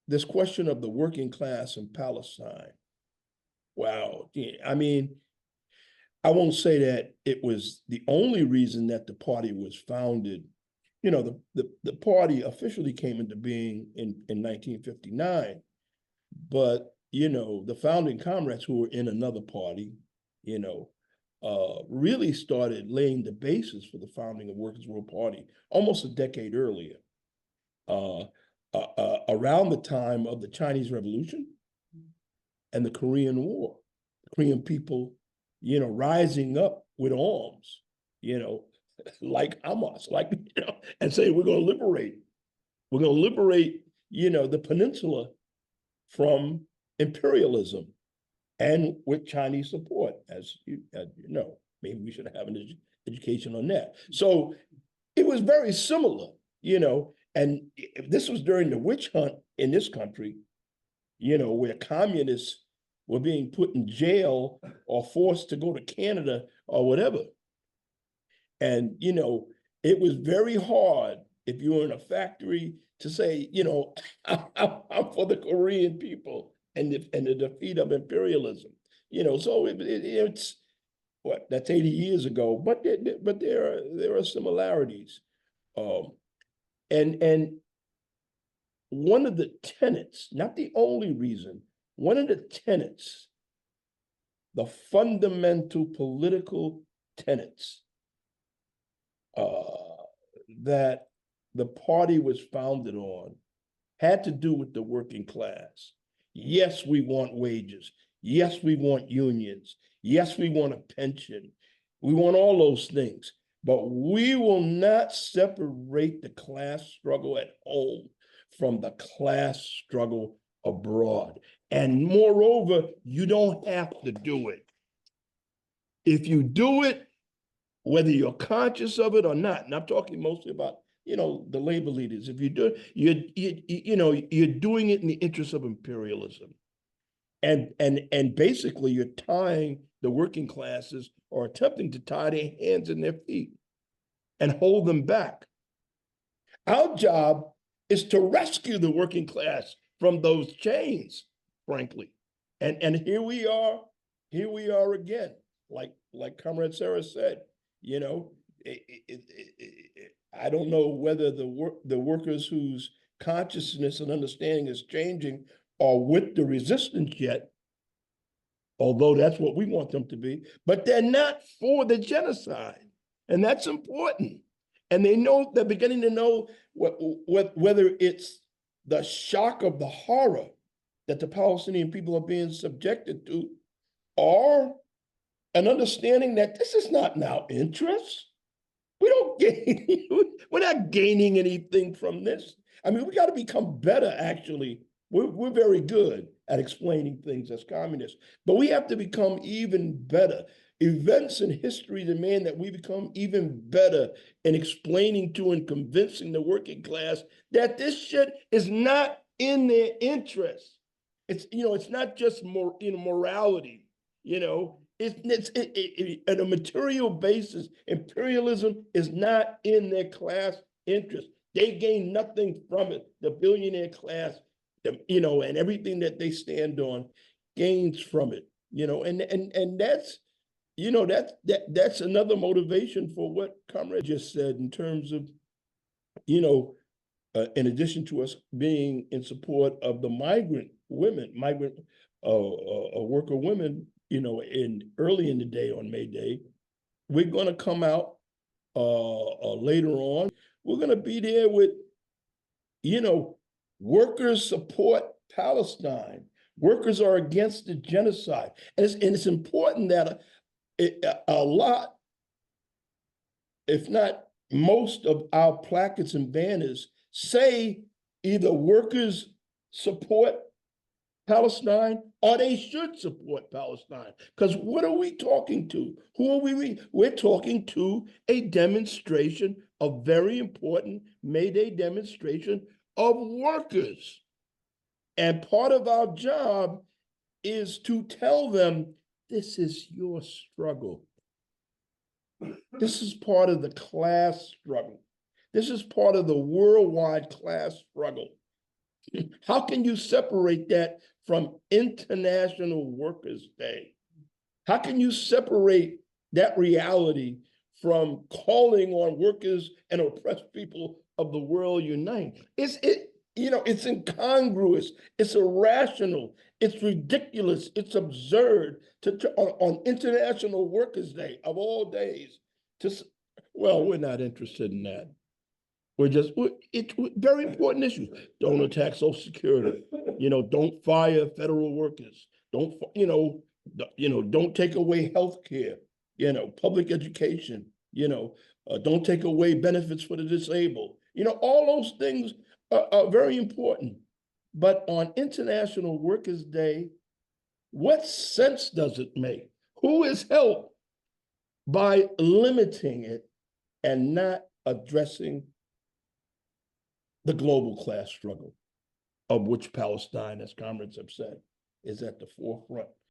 this question of the working class in Palestine. Wow. I mean, I won't say that it was the only reason that the party was founded. You know, the party officially came into being in 1959, but, you know, the founding comrades who were in another party, you know, really started laying the basis for the founding of Workers' World Party almost a decade earlier, uh, around the time of the Chinese Revolution and the Korean War. The Korean people, you know, rising up with arms, you know, like Hamas, like, you know, and say, we're going to liberate, you know, the peninsula from imperialism and with Chinese support, as you know. Maybe we should have an education on that. So it was very similar, you know, and this was during the witch hunt in this country, you know, where communists were being put in jail or forced to go to Canada or whatever. And, you know, it was very hard if you were in a factory to say, you know, I'm for the Korean people and the defeat of imperialism. You know, so it's what, that's 80 years ago, but there are similarities. Um, and one of the tenets, not the only reason, one of the tenets, the fundamental political tenets that the party was founded on had to do with the working class. Yes, we want wages. Yes, we want unions. Yes, we want a pension. We want all those things. But we will not separate the class struggle at home from the class struggle abroad. And moreover, you don't have to do it. If you do it, whether you're conscious of it or not, and I'm talking mostly about, you know, the labor leaders, if you do it, you know, you're doing it in the interest of imperialism. And basically you're tying the working classes or attempting to tie their hands and their feet and hold them back. Our job is to rescue the working class from those chains, frankly. And here we are again, like Comrade Sarah said, you know, I don't know whether the workers whose consciousness and understanding is changing are with the resistance yet, although that's what we want them to be, but they're not for the genocide. And that's important. And they're beginning to know whether it's the shock of the horror that the Palestinian people are being subjected to, or an understanding that this is not in our interest. We don't gain, we're not gaining anything from this. I mean, we got to become better, actually. We're very good at explaining things as communists, but we have to become even better. Events in history demand that we become even better in explaining to and convincing the working class that this shit is not in their interest. It's, you know, it's not just more, you know, morality, you know, on a material basis, imperialism is not in their class interest. They gain nothing from it. The billionaire class, you know, and everything that they stand on gains from it, you know, and that's, you know, that's another motivation for what Comrade just said in terms of, you know, in addition to us being in support of the migrant worker women, you know, early in the day on Mayday, we're going to come out later on. We're going to be there with, you know, workers support Palestine. Workers are against the genocide. And it's important that a lot, if not most of our placards and banners say either workers support Palestine or they should support Palestine. Because what are we talking to? Who are we? We're talking to a demonstration, a very important Mayday demonstration of workers. And part of our job is to tell them, this is your struggle. This is part of the class struggle. This is part of the worldwide class struggle. How can you separate that from International Workers' Day? How can you separate that reality from calling on workers and oppressed people of the world unite? It's incongruous, it's irrational, it's ridiculous, it's absurd on International Workers' Day of all days to well, we're not interested in that. It's very important issues. Don't attack Social Security. Don't fire federal workers. Don't take away health care. Public education. Don't take away benefits for the disabled. All those things are very important. But on International Workers' Day, what sense does it make? Who is helped by limiting it and not addressing the global class struggle, of which Palestine, as comrades have said, is at the forefront?